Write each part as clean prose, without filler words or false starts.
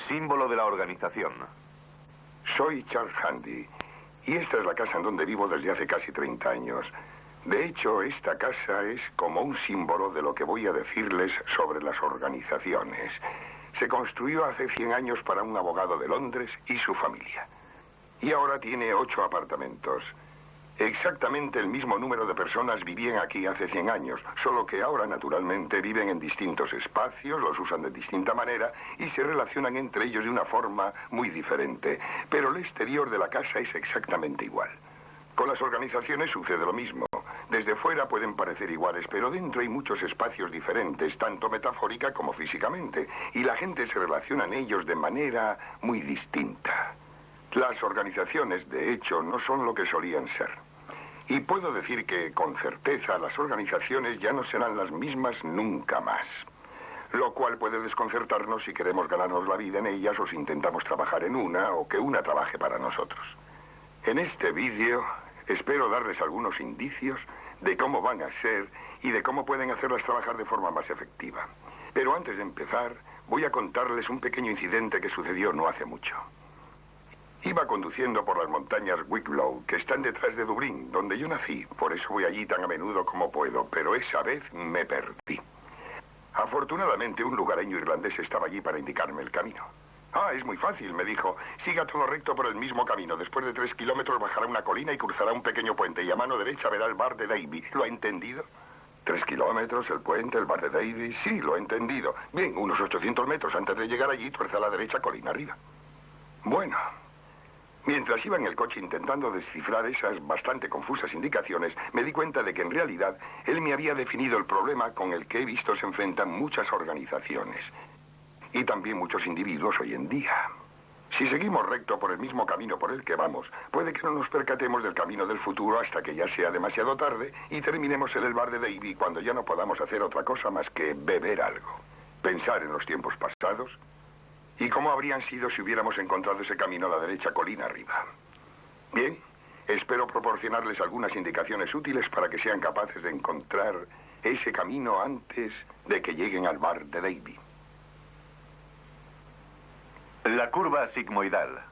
símbolo de la organización. Soy Charles Handy, y esta es la casa en donde vivo desde hace casi 30 años. De hecho, esta casa es como un símbolo de lo que voy a decirles sobre las organizaciones. Se construyó hace 100 años para un abogado de Londres y su familia. Y ahora tiene 8 apartamentos. Exactamente el mismo número de personas vivían aquí hace 100 años, solo que ahora, naturalmente, viven en distintos espacios, los usan de distinta manera y se relacionan entre ellos de una forma muy diferente. Pero el exterior de la casa es exactamente igual. Con las organizaciones sucede lo mismo. Desde fuera pueden parecer iguales, pero dentro hay muchos espacios diferentes, tanto metafórica como físicamente, y la gente se relaciona en ellos de manera muy distinta. Las organizaciones, de hecho, no son lo que solían ser. Y puedo decir que, con certeza, las organizaciones ya no serán las mismas nunca más. Lo cual puede desconcertarnos si queremos ganarnos la vida en ellas o si intentamos trabajar en una o que una trabaje para nosotros. En este vídeo espero darles algunos indicios de cómo van a ser y de cómo pueden hacerlas trabajar de forma más efectiva. Pero antes de empezar, voy a contarles un pequeño incidente que sucedió no hace mucho. Iba conduciendo por las montañas Wicklow, que están detrás de Dublín, donde yo nací. Por eso voy allí tan a menudo como puedo, pero esa vez me perdí. Afortunadamente, un lugareño irlandés estaba allí para indicarme el camino. Ah, es muy fácil, me dijo. Siga todo recto por el mismo camino. Después de 3 kilómetros bajará una colina y cruzará un pequeño puente. Y a mano derecha verá el bar de Davy. ¿Lo ha entendido? 3 kilómetros, el puente, el bar de Davy. Sí, lo he entendido. Bien, unos 800 metros antes de llegar allí, tuerce a la derecha, colina arriba. Bueno, mientras iba en el coche intentando descifrar esas bastante confusas indicaciones, me di cuenta de que en realidad él me había definido el problema con el que he visto se enfrentan muchas organizaciones. Y también muchos individuos hoy en día. Si seguimos recto por el mismo camino por el que vamos, puede que no nos percatemos del camino del futuro hasta que ya sea demasiado tarde y terminemos en el bar de Davy cuando ya no podamos hacer otra cosa más que beber algo. Pensar en los tiempos pasados y cómo habrían sido si hubiéramos encontrado ese camino a la derecha, colina arriba. Bien, espero proporcionarles algunas indicaciones útiles para que sean capaces de encontrar ese camino antes de que lleguen al bar de Davy. La curva sigmoidal.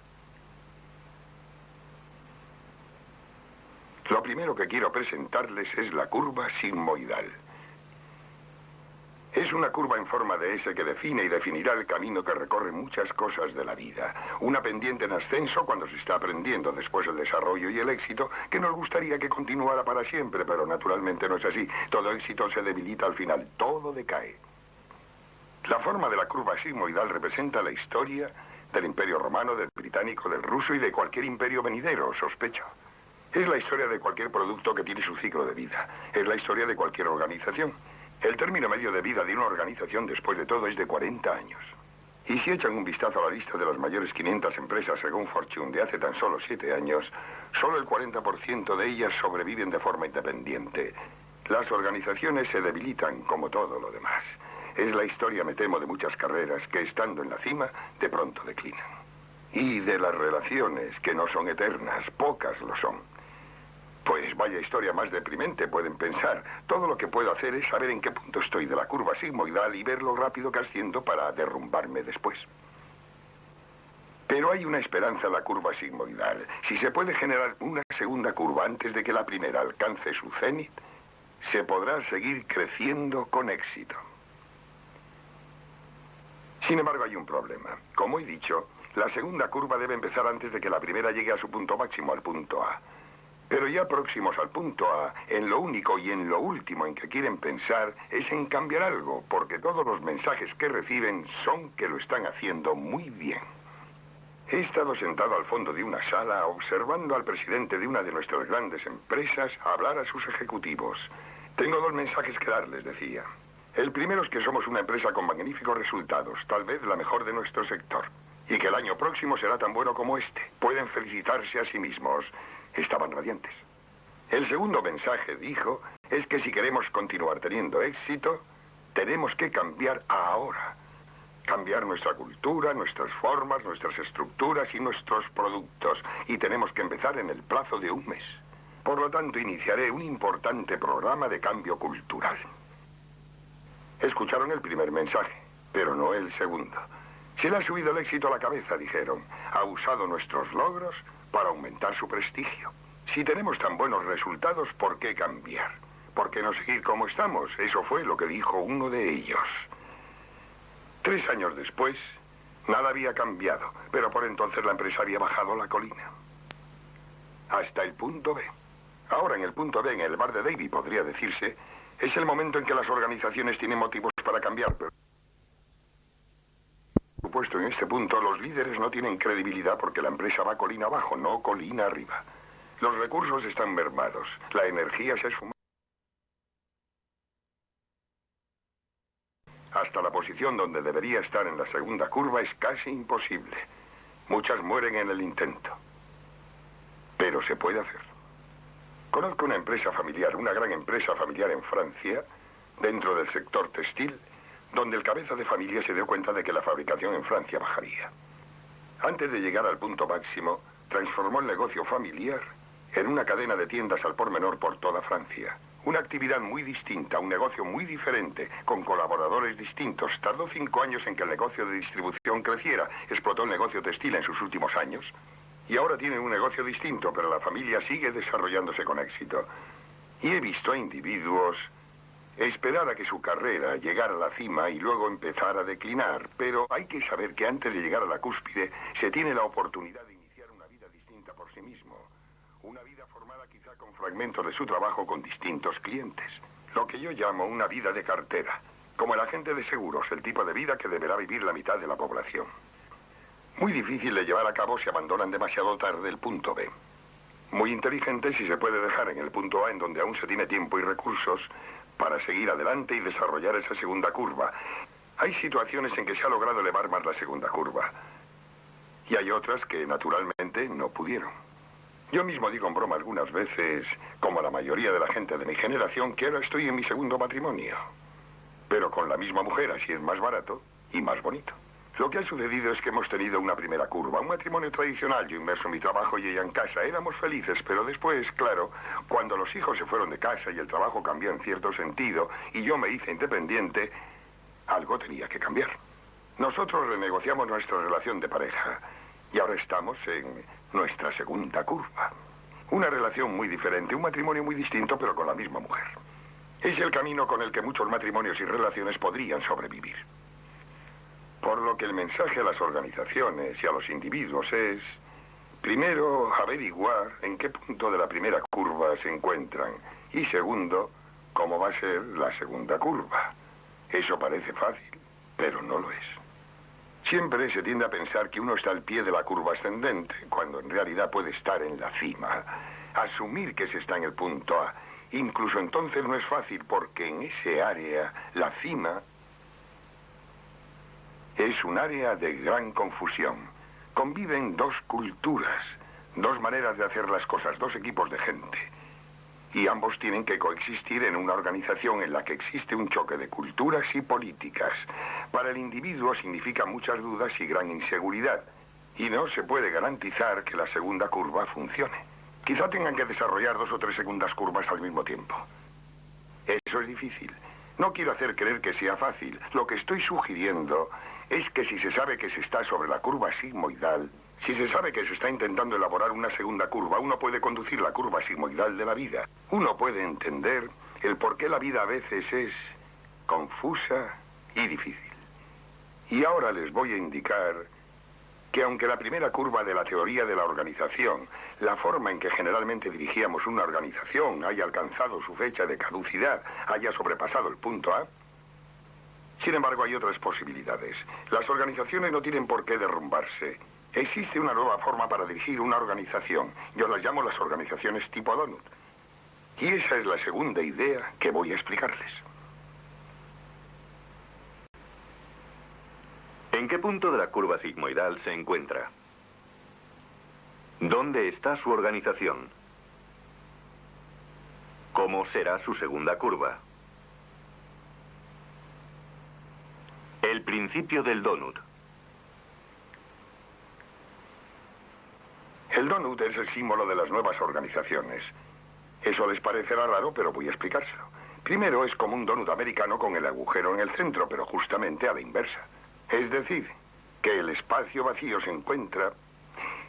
Lo primero que quiero presentarles es la curva sigmoidal. Es una curva en forma de S que define y definirá el camino que recorren muchas cosas de la vida. Una pendiente en ascenso cuando se está aprendiendo, después el desarrollo y el éxito, que nos gustaría que continuara para siempre, pero naturalmente no es así. Todo éxito se debilita al final, todo decae. La forma de la curva sigmoidal representa la historia del Imperio Romano, del británico, del ruso y de cualquier imperio venidero, sospecho. Es la historia de cualquier producto que tiene su ciclo de vida. Es la historia de cualquier organización. El término medio de vida de una organización, después de todo, es de 40 años. Y si echan un vistazo a la lista de las mayores 500 empresas según Fortune de hace tan solo 7 años, solo el 40% de ellas sobreviven de forma independiente. Las organizaciones se debilitan como todo lo demás. Es la historia, me temo, de muchas carreras que, estando en la cima, de pronto declinan. Y de las relaciones, que no son eternas, pocas lo son. Pues vaya historia más deprimente, pueden pensar. Todo lo que puedo hacer es saber en qué punto estoy de la curva sigmoidal y ver lo rápido que asciendo para derrumbarme después. Pero hay una esperanza en la curva sigmoidal. Si se puede generar una segunda curva antes de que la primera alcance su cenit, se podrá seguir creciendo con éxito. Sin embargo, hay un problema. Como he dicho, la segunda curva debe empezar antes de que la primera llegue a su punto máximo, al punto A. Pero ya próximos al punto A, en lo único y en lo último en que quieren pensar es en cambiar algo, porque todos los mensajes que reciben son que lo están haciendo muy bien. He estado sentado al fondo de una sala observando al presidente de una de nuestras grandes empresas hablar a sus ejecutivos. Tengo 2 mensajes que darles, decía. El primero es que somos una empresa con magníficos resultados, tal vez la mejor de nuestro sector, y que el año próximo será tan bueno como este. Pueden felicitarse a sí mismos. Estaban radiantes. El segundo mensaje, dijo, es que si queremos continuar teniendo éxito, tenemos que cambiar ahora. Cambiar nuestra cultura, nuestras formas, nuestras estructuras y nuestros productos. Y tenemos que empezar en el plazo de 1 mes. Por lo tanto, iniciaré un importante programa de cambio cultural. Escucharon el primer mensaje, pero no el segundo. Se le ha subido el éxito a la cabeza, dijeron. Ha usado nuestros logros para aumentar su prestigio. Si tenemos tan buenos resultados, ¿por qué cambiar? ¿Por qué no seguir como estamos? Eso fue lo que dijo uno de ellos. 3 años después, nada había cambiado, pero por entonces la empresa había bajado la colina. Hasta el punto B. Ahora en el punto B, en el bar de Davy, podría decirse, es el momento en que las organizaciones tienen motivos para cambiar, pero... Por supuesto, en este punto los líderes no tienen credibilidad porque la empresa va colina abajo, no colina arriba. Los recursos están mermados, la energía se ha esfumado. Hasta la posición donde debería estar en la segunda curva es casi imposible. Muchas mueren en el intento. Pero se puede hacer. Conozco una empresa familiar, una gran empresa familiar en Francia, dentro del sector textil, donde el cabeza de familia se dio cuenta de que la fabricación en Francia bajaría. Antes de llegar al punto máximo, transformó el negocio familiar en una cadena de tiendas al por menor por toda Francia. Una actividad muy distinta, un negocio muy diferente, con colaboradores distintos. Tardó 5 años en que el negocio de distribución creciera. Explotó el negocio textil en sus últimos años. Y ahora tienen un negocio distinto, pero la familia sigue desarrollándose con éxito. Y he visto a individuos esperar a que su carrera llegara a la cima y luego empezar a declinar. Pero hay que saber que antes de llegar a la cúspide se tiene la oportunidad de iniciar una vida distinta por sí mismo. Una vida formada quizá con fragmentos de su trabajo con distintos clientes. Lo que yo llamo una vida de cartera. Como el agente de seguros, el tipo de vida que deberá vivir la mitad de la población. Muy difícil de llevar a cabo si abandonan demasiado tarde el punto B. Muy inteligente si se puede dejar en el punto A, en donde aún se tiene tiempo y recursos para seguir adelante y desarrollar esa segunda curva. Hay situaciones en que se ha logrado elevar más la segunda curva. Y hay otras que naturalmente no pudieron. Yo mismo digo en broma algunas veces, como la mayoría de la gente de mi generación, que ahora estoy en mi segundo matrimonio. Pero con la misma mujer, así es más barato y más bonito. Lo que ha sucedido es que hemos tenido una primera curva, un matrimonio tradicional, yo inmerso en mi trabajo y ella en casa. Éramos felices, pero después, claro, cuando los hijos se fueron de casa y el trabajo cambió en cierto sentido y yo me hice independiente, algo tenía que cambiar. Nosotros renegociamos nuestra relación de pareja y ahora estamos en nuestra segunda curva. Una relación muy diferente, un matrimonio muy distinto, pero con la misma mujer. Es el camino con el que muchos matrimonios y relaciones podrían sobrevivir. Por lo que el mensaje a las organizaciones y a los individuos es, primero, averiguar en qué punto de la primera curva se encuentran y segundo, cómo va a ser la segunda curva. Eso parece fácil, pero no lo es. Siempre se tiende a pensar que uno está al pie de la curva ascendente, cuando en realidad puede estar en la cima. Asumir que se está en el punto A, incluso entonces no es fácil, porque en ese área, la cima, es un área de gran confusión. Conviven 2 culturas, 2 maneras de hacer las cosas, 2 equipos de gente. Y ambos tienen que coexistir en una organización en la que existe un choque de culturas y políticas. Para el individuo significa muchas dudas y gran inseguridad. Y no se puede garantizar que la segunda curva funcione. Quizá tengan que desarrollar 2 o 3 segundas curvas al mismo tiempo. Eso es difícil. No quiero hacer creer que sea fácil. Lo que estoy sugiriendo es que si se sabe que se está sobre la curva sigmoidal, si se sabe que se está intentando elaborar una segunda curva, uno puede conducir la curva sigmoidal de la vida. Uno puede entender el por qué la vida a veces es confusa y difícil. Y ahora les voy a indicar que aunque la primera curva de la teoría de la organización, la forma en que generalmente dirigíamos una organización haya alcanzado su fecha de caducidad, haya sobrepasado el punto A, sin embargo hay otras posibilidades. Las organizaciones no tienen por qué derrumbarse. Existe una nueva forma para dirigir una organización. Yo las llamo las organizaciones tipo Donut. Y esa es la segunda idea que voy a explicarles. ¿En qué punto de la curva sigmoidal se encuentra? ¿Dónde está su organización? ¿Cómo será su segunda curva? El principio del donut. El donut es el símbolo de las nuevas organizaciones. Eso les parecerá raro, pero voy a explicárselo. Primero, es como un donut americano con el agujero en el centro, pero justamente a la inversa. Es decir, que el espacio vacío se encuentra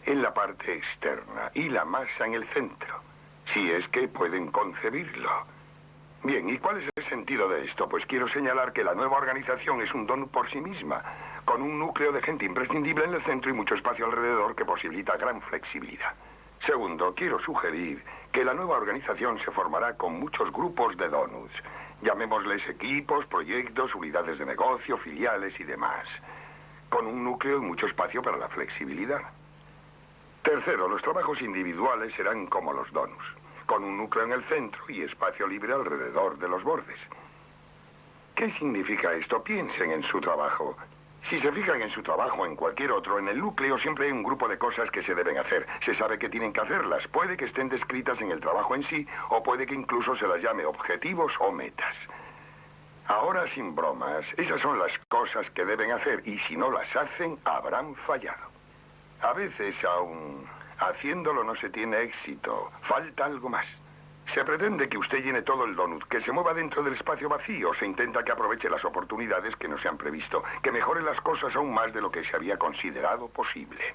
en la parte externa y la masa en el centro, si es que pueden concebirlo. Bien, ¿y cuál es el sentido de esto? Pues quiero señalar que la nueva organización es un donut por sí misma, con un núcleo de gente imprescindible en el centro y mucho espacio alrededor que posibilita gran flexibilidad. Segundo, quiero sugerir que la nueva organización se formará con muchos grupos de donuts. Llamémosles equipos, proyectos, unidades de negocio, filiales y demás. Con un núcleo y mucho espacio para la flexibilidad. Tercero, los trabajos individuales serán como los donuts, con un núcleo en el centro y espacio libre alrededor de los bordes. ¿Qué significa esto? Piensen en su trabajo. Si se fijan en su trabajo o en cualquier otro, en el núcleo siempre hay un grupo de cosas que se deben hacer. Se sabe que tienen que hacerlas. Puede que estén descritas en el trabajo en sí, o puede que incluso se las llame objetivos o metas. Ahora, sin bromas, esas son las cosas que deben hacer, y si no las hacen, habrán fallado. A veces, aún haciéndolo, no se tiene éxito. Falta algo más. Se pretende que usted llene todo el donut, que se mueva dentro del espacio vacío. Se intenta que aproveche las oportunidades que no se han previsto, que mejore las cosas aún más de lo que se había considerado posible.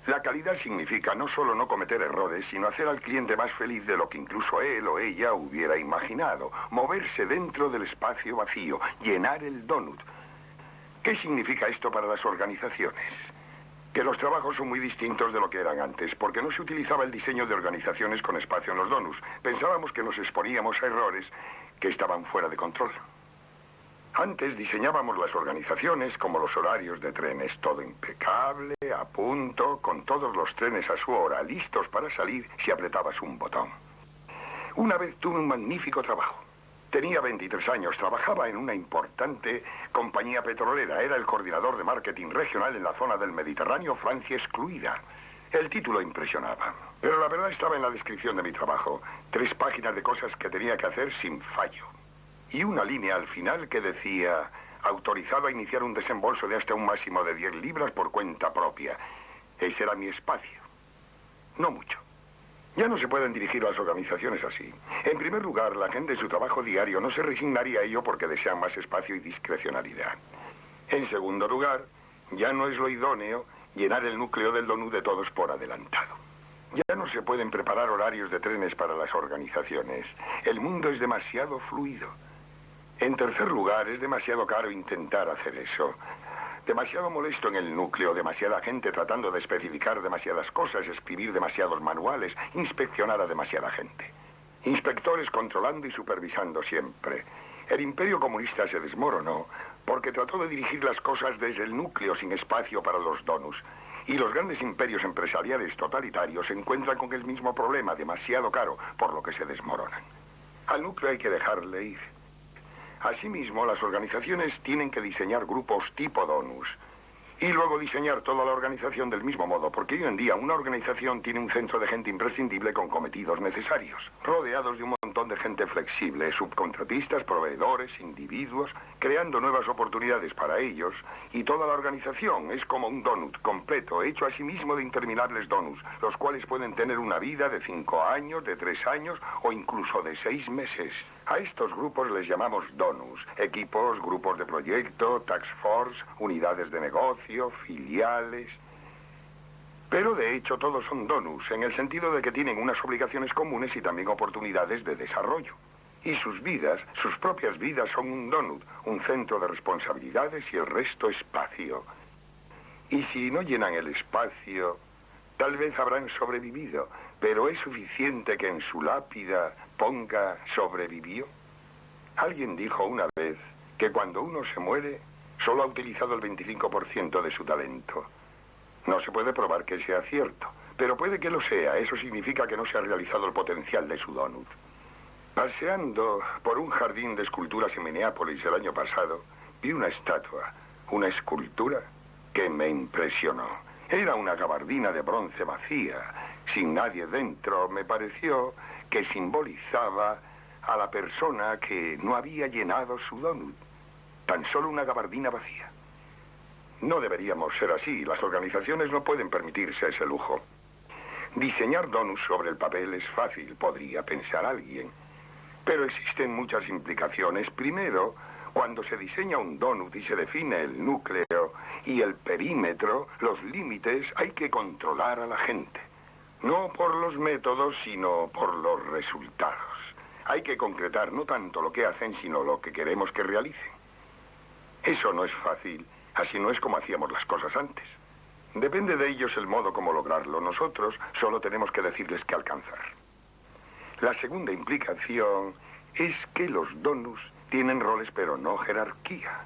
La calidad significa no solo no cometer errores, sino hacer al cliente más feliz de lo que incluso él o ella hubiera imaginado. Moverse dentro del espacio vacío, llenar el donut. ¿Qué significa esto para las organizaciones? Que los trabajos son muy distintos de lo que eran antes, porque no se utilizaba el diseño de organizaciones con espacio en los donuts. Pensábamos que nos exponíamos a errores que estaban fuera de control. Antes diseñábamos las organizaciones como los horarios de trenes, todo impecable, a punto, con todos los trenes a su hora, listos para salir si apretabas un botón. Una vez tuve un magnífico trabajo. Tenía 23 años, trabajaba en una importante compañía petrolera. Era el coordinador de marketing regional en la zona del Mediterráneo, Francia excluida. El título impresionaba. Pero la verdad estaba en la descripción de mi trabajo. 3 páginas de cosas que tenía que hacer sin fallo. Y una línea al final que decía: autorizado a iniciar un desembolso de hasta un máximo de 10 libras por cuenta propia. Ese era mi espacio. No mucho. Ya no se pueden dirigir las organizaciones así. En primer lugar, la gente en su trabajo diario no se resignaría a ello porque desean más espacio y discrecionalidad. En segundo lugar, ya no es lo idóneo llenar el núcleo del donut de todos por adelantado. Ya no se pueden preparar horarios de trenes para las organizaciones. El mundo es demasiado fluido. En tercer lugar, es demasiado caro intentar hacer eso. Demasiado molesto en el núcleo, demasiada gente tratando de especificar demasiadas cosas, escribir demasiados manuales, inspeccionar a demasiada gente. Inspectores controlando y supervisando siempre. El imperio comunista se desmoronó porque trató de dirigir las cosas desde el núcleo sin espacio para los donuts. Y los grandes imperios empresariales totalitarios se encuentran con el mismo problema, demasiado caro, por lo que se desmoronan. Al núcleo hay que dejarle ir. Asimismo, las organizaciones tienen que diseñar grupos tipo donuts y luego diseñar toda la organización del mismo modo, porque hoy en día una organización tiene un centro de gente imprescindible con cometidos necesarios, rodeados de un montón de gente flexible, subcontratistas, proveedores, individuos, creando nuevas oportunidades para ellos, y toda la organización es como un donut completo, hecho asimismo de interminables donuts, los cuales pueden tener una vida de 5 años, de 3 años o incluso de 6 meses. A estos grupos les llamamos donuts, equipos, grupos de proyecto, task force, unidades de negocio, filiales. Pero de hecho todos son donuts, en el sentido de que tienen unas obligaciones comunes y también oportunidades de desarrollo. Y sus vidas, sus propias vidas, son un donut, un centro de responsabilidades y el resto espacio. Y si no llenan el espacio, tal vez habrán sobrevivido, pero ¿es suficiente que en su lápida ponga sobrevivió? Alguien dijo una vez que cuando uno se muere, solo ha utilizado el 25% de su talento. No se puede probar que sea cierto, pero puede que lo sea. Eso significa que no se ha realizado el potencial de su donut. Paseando por un jardín de esculturas en Minneapolis el año pasado, vi una estatua, una escultura que me impresionó. Era una gabardina de bronce vacía, sin nadie dentro. Me pareció que simbolizaba a la persona que no había llenado su donut. Tan solo una gabardina vacía. No deberíamos ser así. Las organizaciones no pueden permitirse ese lujo. Diseñar donuts sobre el papel es fácil, podría pensar alguien. Pero existen muchas implicaciones. Primero, cuando se diseña un donut y se define el núcleo Y el perímetro, los límites, hay que controlar a la gente. No por los métodos, sino por los resultados. Hay que concretar no tanto lo que hacen, sino lo que queremos que realicen. Eso no es fácil. Así no es como hacíamos las cosas antes. Depende de ellos el modo como lograrlo. Nosotros solo tenemos que decirles qué alcanzar. La segunda implicación es que los donuts tienen roles pero no jerarquía.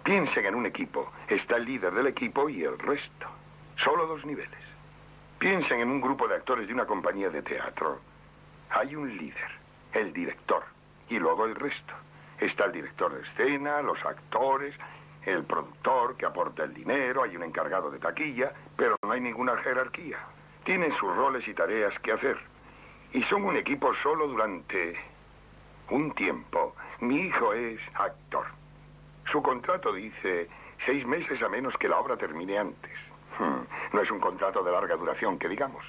Piensen en un equipo. Está el líder del equipo y el resto. Solo 2 niveles. Piensen en un grupo de actores de una compañía de teatro. Hay un líder, el director, y luego el resto. Está el director de escena, los actores, el productor que aporta el dinero, hay un encargado de taquilla, pero no hay ninguna jerarquía. Tienen sus roles y tareas que hacer. Y son un equipo solo durante un tiempo. Mi hijo es actor. Su contrato dice 6 meses a menos que la obra termine antes. No es un contrato de larga duración, que digamos.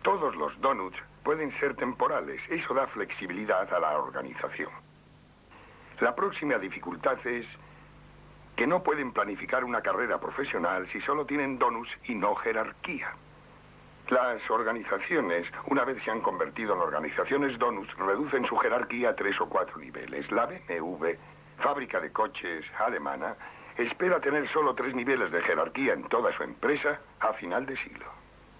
Todos los donuts pueden ser temporales. Eso da flexibilidad a la organización. La próxima dificultad es que no pueden planificar una carrera profesional si solo tienen donuts y no jerarquía. Las organizaciones, una vez se han convertido en organizaciones donuts, reducen su jerarquía a 3 o 4 niveles. La BMW, fábrica de coches alemana, espera tener solo 3 niveles de jerarquía en toda su empresa a final de siglo.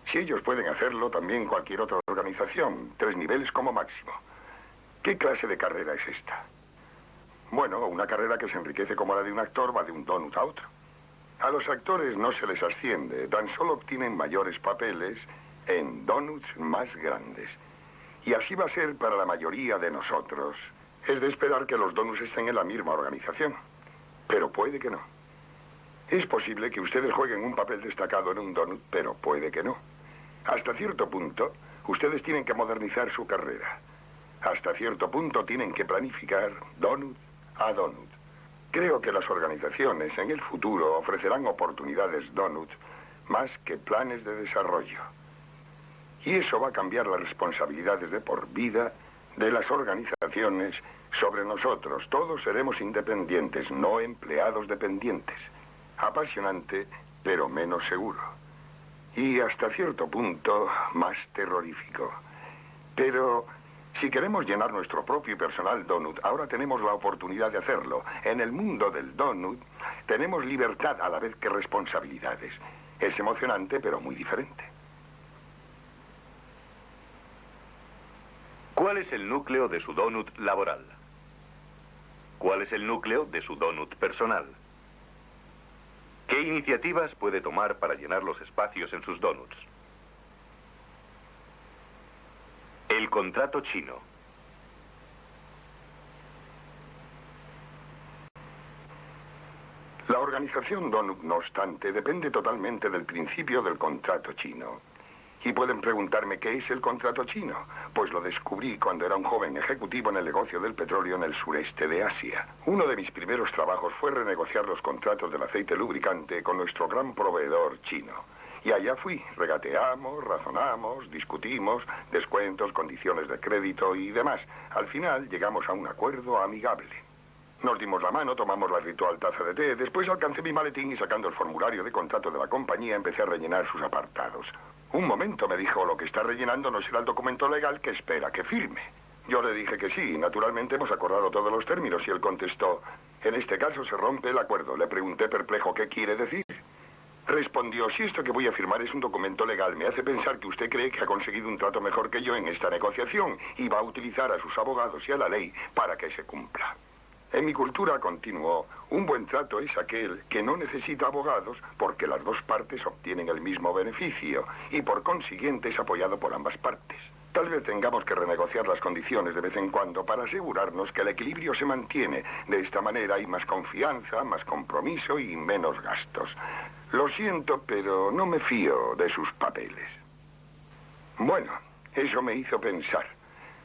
Si ellos pueden hacerlo, también cualquier otra organización, 3 niveles como máximo. ¿Qué clase de carrera es esta? Bueno, una carrera que se enriquece como la de un actor va de un donut a otro. A los actores no se les asciende, tan solo obtienen mayores papeles en donuts más grandes. Y así va a ser para la mayoría de nosotros. Es de esperar que los donuts estén en la misma organización. Pero puede que no. Es posible que ustedes jueguen un papel destacado en un donut, pero puede que no. Hasta cierto punto, ustedes tienen que modernizar su carrera. Hasta cierto punto tienen que planificar donut a donut. Creo que las organizaciones en el futuro ofrecerán oportunidades donuts más que planes de desarrollo. Y eso va a cambiar las responsabilidades de por vida de las organizaciones sobre nosotros. Todos seremos independientes, no empleados dependientes. Apasionante, pero menos seguro. Y hasta cierto punto más terrorífico. Pero si queremos llenar nuestro propio y personal donut, ahora tenemos la oportunidad de hacerlo. En el mundo del donut tenemos libertad a la vez que responsabilidades. Es emocionante, pero muy diferente. ¿Cuál es el núcleo de su donut laboral? ¿Cuál es el núcleo de su donut personal? ¿Qué iniciativas puede tomar para llenar los espacios en sus donuts? El contrato chino. La organización donut, no obstante, depende totalmente del principio del contrato chino. Y pueden preguntarme qué es el contrato chino. Pues lo descubrí cuando era un joven ejecutivo en el negocio del petróleo en el sureste de Asia. Uno de mis primeros trabajos fue renegociar los contratos del aceite lubricante con nuestro gran proveedor chino. Y allá fui. Regateamos, razonamos, discutimos, descuentos, condiciones de crédito y demás. Al final llegamos a un acuerdo amigable. Nos dimos la mano, tomamos la ritual taza de té. Después alcancé mi maletín y sacando el formulario de contrato de la compañía empecé a rellenar sus apartados. Un momento, me dijo, lo que está rellenando no será el documento legal que espera que firme. Yo le dije que sí, naturalmente hemos acordado todos los términos y él contestó, en este caso se rompe el acuerdo. Le pregunté perplejo qué quiere decir. Respondió, si esto que voy a firmar es un documento legal, me hace pensar que usted cree que ha conseguido un trato mejor que yo en esta negociación y va a utilizar a sus abogados y a la ley para que se cumpla. En mi cultura, continuó, un buen trato es aquel que no necesita abogados porque las dos partes obtienen el mismo beneficio y por consiguiente es apoyado por ambas partes. Tal vez tengamos que renegociar las condiciones de vez en cuando para asegurarnos que el equilibrio se mantiene. De esta manera hay más confianza, más compromiso y menos gastos. Lo siento, pero no me fío de sus papeles. Bueno, eso me hizo pensar.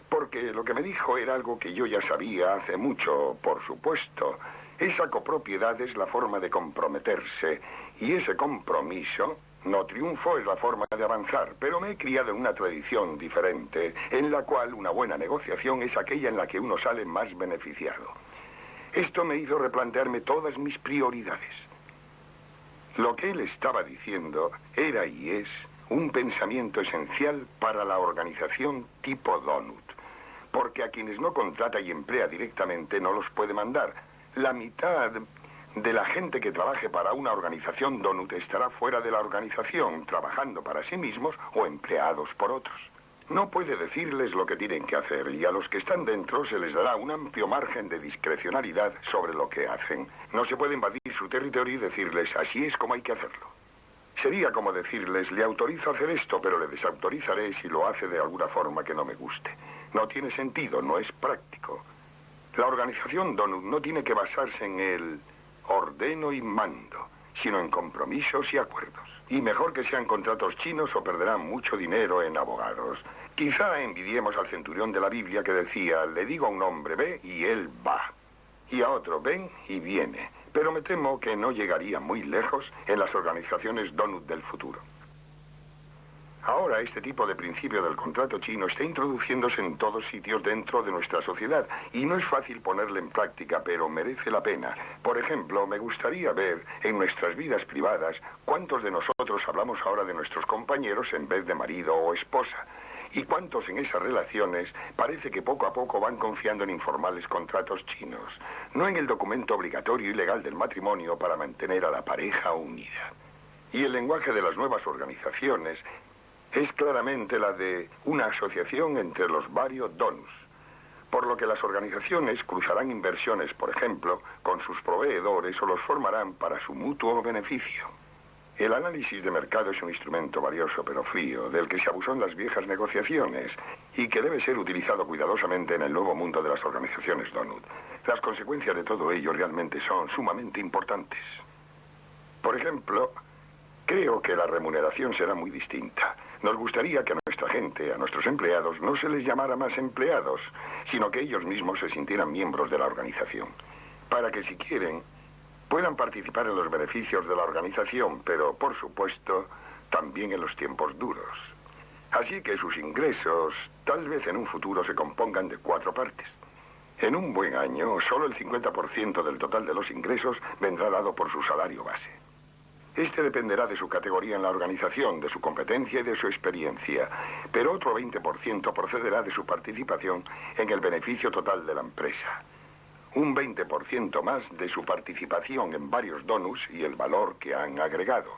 Porque lo que me dijo era algo que yo ya sabía hace mucho, por supuesto. Esa copropiedad es la forma de comprometerse. Y ese compromiso, no triunfo, es la forma de avanzar. Pero me he criado en una tradición diferente, en la cual una buena negociación es aquella en la que uno sale más beneficiado. Esto me hizo replantearme todas mis prioridades. Lo que él estaba diciendo era y es un pensamiento esencial para la organización tipo Donut. Porque a quienes no contrata y emplea directamente no los puede mandar. La mitad de la gente que trabaje para una organización Donut estará fuera de la organización, trabajando para sí mismos o empleados por otros. No puede decirles lo que tienen que hacer y a los que están dentro se les dará un amplio margen de discrecionalidad sobre lo que hacen. No se puede invadir su territorio y decirles así es como hay que hacerlo. Sería como decirles le autorizo a hacer esto, pero le desautorizaré si lo hace de alguna forma que no me guste. No tiene sentido, no es práctico. La organización Donut no tiene que basarse en el ordeno y mando, sino en compromisos y acuerdos. Y mejor que sean contratos chinos o perderán mucho dinero en abogados. Quizá envidiemos al centurión de la Biblia que decía, le digo a un hombre ve y él va. Y a otro ven y viene. Pero me temo que no llegaría muy lejos en las organizaciones Donut del futuro. Ahora este tipo de principio del contrato chino está introduciéndose en todos sitios dentro de nuestra sociedad y no es fácil ponerle en práctica, pero merece la pena. Por ejemplo, me gustaría ver en nuestras vidas privadas cuántos de nosotros hablamos ahora de nuestros compañeros en vez de marido o esposa. Y cuántos en esas relaciones parece que poco a poco van confiando en informales contratos chinos, no en el documento obligatorio y legal del matrimonio para mantener a la pareja unida. Y el lenguaje de las nuevas organizaciones es claramente la de una asociación entre los varios donuts, por lo que las organizaciones cruzarán inversiones, por ejemplo, con sus proveedores o los formarán para su mutuo beneficio. El análisis de mercado es un instrumento valioso pero frío, del que se abusó en las viejas negociaciones y que debe ser utilizado cuidadosamente en el nuevo mundo de las organizaciones donut. Las consecuencias de todo ello realmente son sumamente importantes. Por ejemplo, creo que la remuneración será muy distinta. Nos gustaría que a nuestra gente, a nuestros empleados, no se les llamara más empleados, sino que ellos mismos se sintieran miembros de la organización. Para que, si quieren, puedan participar en los beneficios de la organización, pero, por supuesto, también en los tiempos duros. Así que sus ingresos, tal vez en un futuro, se compongan de 4 partes. En un buen año, solo el 50% del total de los ingresos vendrá dado por su salario base. Este dependerá de su categoría en la organización, de su competencia y de su experiencia, pero otro 20% procederá de su participación en el beneficio total de la empresa. Un 20% más de su participación en varios donuts y el valor que han agregado.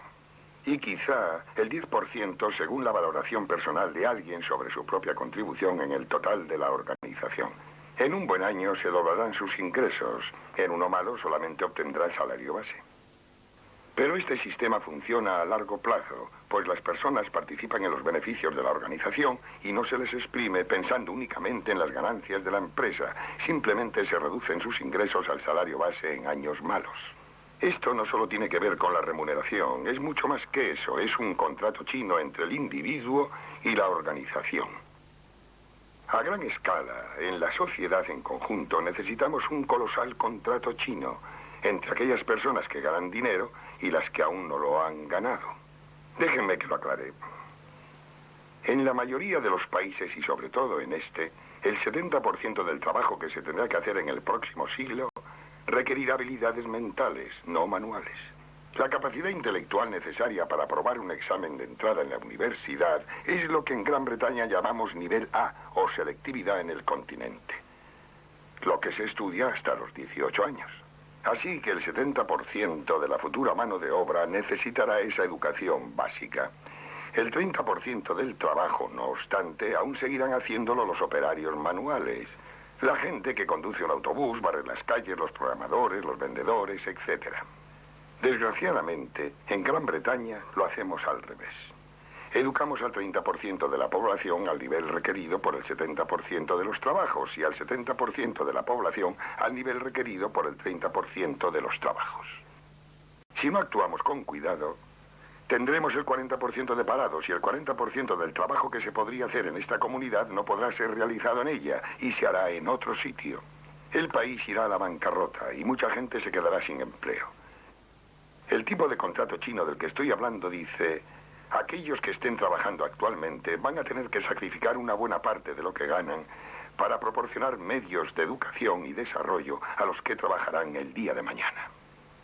Y quizá el 10% según la valoración personal de alguien sobre su propia contribución en el total de la organización. En un buen año se doblarán sus ingresos, en uno malo solamente obtendrá el salario base. Pero este sistema funciona a largo plazo, pues las personas participan en los beneficios de la organización y no se les exprime pensando únicamente en las ganancias de la empresa. Simplemente se reducen sus ingresos al salario base en años malos. Esto no solo tiene que ver con la remuneración, es mucho más que eso. Es un contrato chino entre el individuo y la organización. A gran escala, en la sociedad en conjunto, necesitamos un colosal contrato chino entre aquellas personas que ganan dinero y las que aún no lo han ganado. Déjenme que lo aclare. En la mayoría de los países, y sobre todo en este, el 70% del trabajo que se tendrá que hacer en el próximo siglo requerirá habilidades mentales, no manuales. La capacidad intelectual necesaria para aprobar un examen de entrada en la universidad es lo que en Gran Bretaña llamamos nivel A o selectividad en el continente. Lo que se estudia hasta los 18 años. Así que el 70% de la futura mano de obra necesitará esa educación básica. El 30% del trabajo, no obstante, aún seguirán haciéndolo los operarios manuales. La gente que conduce un autobús, barre las calles, los programadores, los vendedores, etc. Desgraciadamente, en Gran Bretaña lo hacemos al revés. Educamos al 30% de la población al nivel requerido por el 70% de los trabajos y al 70% de la población al nivel requerido por el 30% de los trabajos. Si no actuamos con cuidado, tendremos el 40% de parados y el 40% del trabajo que se podría hacer en esta comunidad no podrá ser realizado en ella y se hará en otro sitio. El país irá a la bancarrota y mucha gente se quedará sin empleo. El tipo de contrato chino del que estoy hablando dice: aquellos que estén trabajando actualmente van a tener que sacrificar una buena parte de lo que ganan para proporcionar medios de educación y desarrollo a los que trabajarán el día de mañana.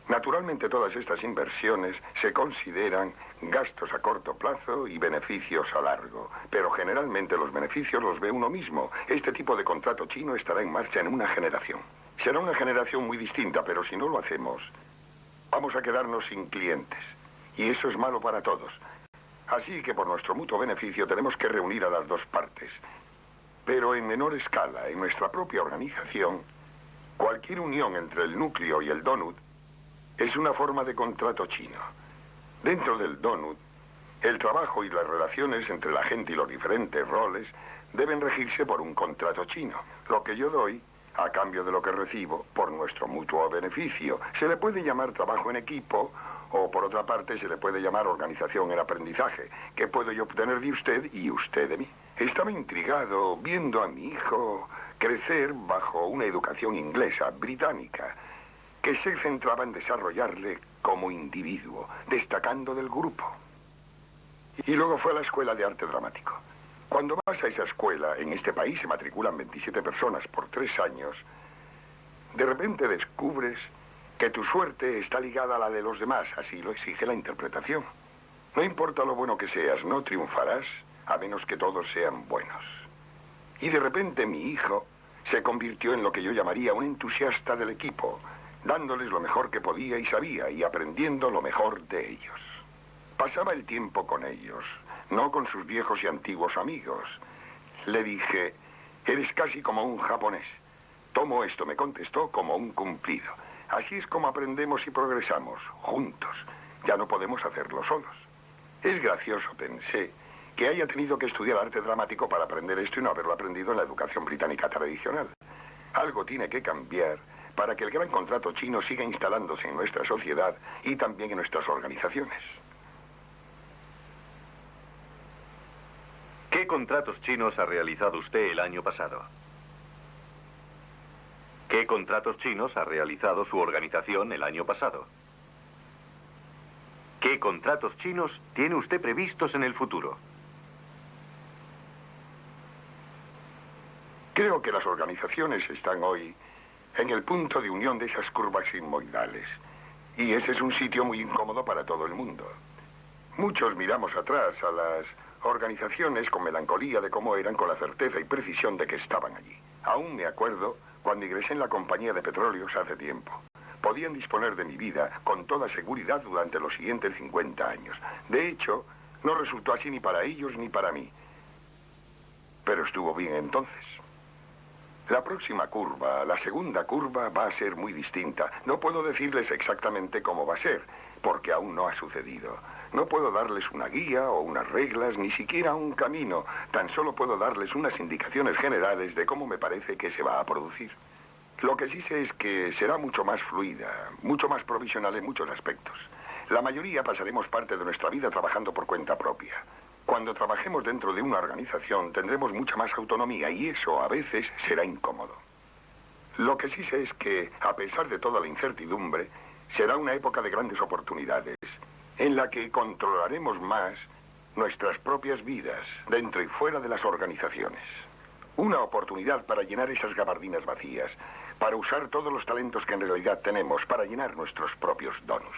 Naturalmente todas estas inversiones se consideran gastos a corto plazo y beneficios a largo, pero generalmente los beneficios los ve uno mismo. Este tipo de contrato chino estará en marcha en una generación. Será una generación muy distinta, pero si no lo hacemos, vamos a quedarnos sin clientes. Y eso es malo para todos. Así que por nuestro mutuo beneficio tenemos que reunir a las dos partes. Pero en menor escala, en nuestra propia organización, cualquier unión entre el núcleo y el donut es una forma de contrato chino. Dentro del donut, el trabajo y las relaciones entre la gente y los diferentes roles deben regirse por un contrato chino. Lo que yo doy, a cambio de lo que recibo, por nuestro mutuo beneficio. Se le puede llamar trabajo en equipo, o por otra parte se le puede llamar organización en aprendizaje. ¿Qué puedo yo obtener de usted y usted de mí? Estaba intrigado viendo a mi hijo crecer bajo una educación inglesa, británica, que se centraba en desarrollarle como individuo, destacando del grupo. Y luego fue a la escuela de arte dramático. Cuando vas a esa escuela, en este país se matriculan 27 personas por 3 años, de repente descubres que tu suerte está ligada a la de los demás, así lo exige la interpretación. No importa lo bueno que seas, no triunfarás a menos que todos sean buenos. Y de repente mi hijo se convirtió en lo que yo llamaría un entusiasta del equipo, dándoles lo mejor que podía y sabía y aprendiendo lo mejor de ellos. Pasaba el tiempo con ellos, no con sus viejos y antiguos amigos. Le dije, eres casi como un japonés. Tomo esto, me contestó, como un cumplido. Así es como aprendemos y progresamos, juntos. Ya no podemos hacerlo solos. Es gracioso, pensé, que haya tenido que estudiar arte dramático para aprender esto y no haberlo aprendido en la educación británica tradicional. Algo tiene que cambiar para que el gran contrato chino siga instalándose en nuestra sociedad y también en nuestras organizaciones. ¿Qué contratos chinos ha realizado usted el año pasado? ¿Qué contratos chinos ha realizado su organización el año pasado? ¿Qué contratos chinos tiene usted previstos en el futuro? Creo que las organizaciones están hoy en el punto de unión de esas curvas sigmoidales. Y ese es un sitio muy incómodo para todo el mundo. Muchos miramos atrás a las organizaciones con melancolía de cómo eran, con la certeza y precisión de que estaban allí. Aún me acuerdo cuando ingresé en la compañía de petróleos hace tiempo. Podían disponer de mi vida con toda seguridad durante los siguientes 50 años. De hecho, no resultó así ni para ellos ni para mí. Pero estuvo bien entonces. La próxima curva, la segunda curva, va a ser muy distinta. No puedo decirles exactamente cómo va a ser, porque aún no ha sucedido. No puedo darles una guía o unas reglas, ni siquiera un camino. Tan solo puedo darles unas indicaciones generales de cómo me parece que se va a producir. Lo que sí sé es que será mucho más fluida, mucho más provisional en muchos aspectos. La mayoría pasaremos parte de nuestra vida trabajando por cuenta propia. Cuando trabajemos dentro de una organización tendremos mucha más autonomía y eso a veces será incómodo. Lo que sí sé es que, a pesar de toda la incertidumbre, será una época de grandes oportunidades, en la que controlaremos más nuestras propias vidas, dentro y fuera de las organizaciones. Una oportunidad para llenar esas gabardinas vacías, para usar todos los talentos que en realidad tenemos, para llenar nuestros propios donuts.